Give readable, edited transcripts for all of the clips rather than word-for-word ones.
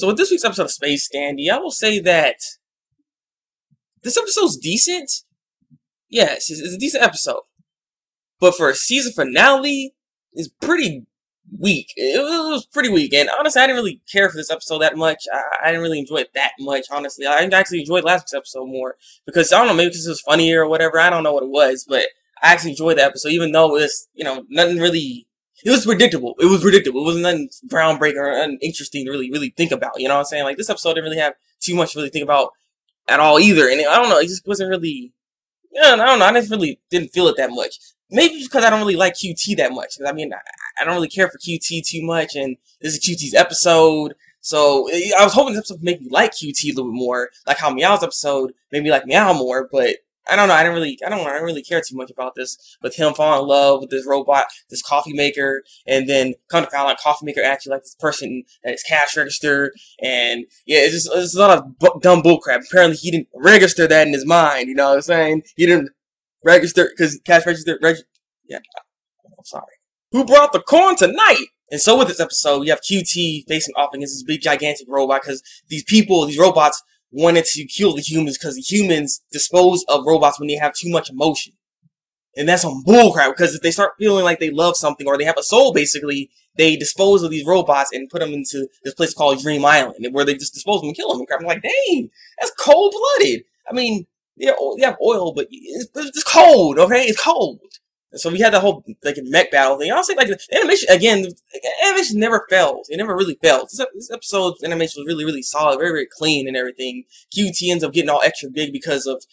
So with this week's episode of Spēsu Dandi, I will say that this episode's decent. Yes, it's a decent episode. But for a season finale, it's pretty weak. It was pretty weak. And honestly, I didn't really care for this episode that much. I didn't really enjoy it that much, honestly. I actually enjoyed last week's episode more. Because, I don't know, maybe because it was funnier or whatever. I don't know what it was. But I actually enjoyed the episode, even though it was, you know, nothing really... It was predictable. It was predictable. It wasn't nothing groundbreaking or uninteresting to really think about. You know what I'm saying? Like, this episode didn't really have too much to really think about at all either. And I don't know, it just wasn't really... Yeah, I don't know. I didn't feel it that much. Maybe because I don't really like QT that much. Because, I mean, I don't really care for QT too much. And this is QT's episode. So, I was hoping this episode would make me like QT a little bit more. Like how Meow's episode made me like Meow more. But, I don't know. I don't really care too much about this. With him falling in love with this robot, this coffee maker. And then, come to find out, coffee maker actually like this person at his cash register. And, yeah, it's a lot of dumb bullcrap. Apparently, he didn't register that in his mind. You know what I'm saying? He didn't register, because cash register, yeah, I'm sorry. Who brought the corn tonight? And so with this episode, you have QT facing off against this big gigantic robot, because these robots, wanted to kill the humans, because the humans dispose of robots when they have too much emotion. And that's some bullcrap, because if they start feeling like they love something, or they have a soul, basically, they dispose of these robots and put them into this place called Dream Island, where they just dispose of them and kill them and crap. I'm like, dang, that's cold-blooded. I mean, yeah, they have oil, but it's cold, okay? It's cold. And so we had the whole, like, mech battle thing. I'll say, like, the animation, again, the animation never fails. It never really fails. This episode's animation was really, really solid, very, very clean and everything. QT ends up getting all extra big because of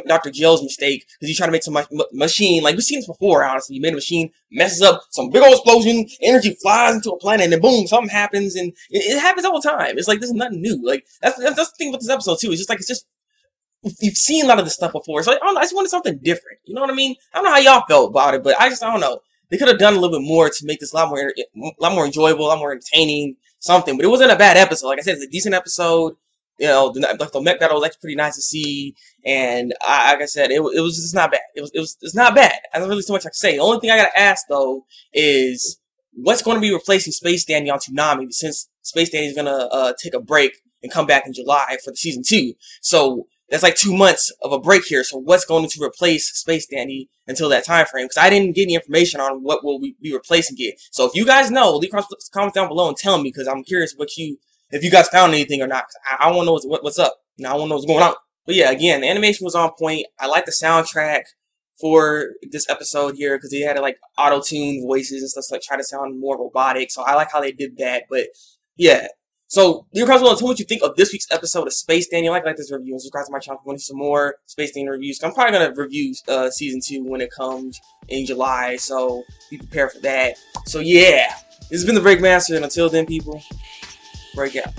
Dr. Jill's mistake, because he's trying to make some machine, like, we've seen this before, honestly. You made a machine, messes up, some big old explosion, energy flies into a planet, and then boom, something happens, and it happens all the time. It's like, this is nothing new. Like, that's the thing about this episode, too. It's just, you've seen a lot of this stuff before, so I don't know, I just wanted something different. You know what I mean? I don't know how y'all felt about it, but I don't know. They could have done a little bit more to make this a lot more enjoyable, a lot more entertaining, something. But it wasn't a bad episode. Like I said, it's a decent episode. You know, the mech battle was actually pretty nice to see, and like I said, it was just not bad. It's not bad. I don't really so much I can say. The only thing I gotta ask though is what's going to be replacing Spēsu Dandi on Toonami, since Spēsu Dandi is gonna take a break and come back in July for the season 2. So that's like 2 months of a break here. So what's going to replace Spēsu Dandi until that time frame? Because I didn't get any information on what will we be replacing it. So if you guys know, leave comments down below and tell me, because I'm curious if you guys found anything or not. I want to know what's up. You know, I want to know what's going on. But yeah, again, the animation was on point. I like the soundtrack for this episode here, because they had like auto-tune voices and stuff, like try to sound more robotic. So I like how they did that. But yeah. So, leave your comments below and tell me what you think of this week's episode of Spēsu Dandi. Like this review, and subscribe to my channel if you want to see some more Spēsu Dandi reviews. I'm probably going to review Season 2 when it comes in July, so be prepared for that. So, yeah, this has been the Thabreakmaster, and until then, people, break out.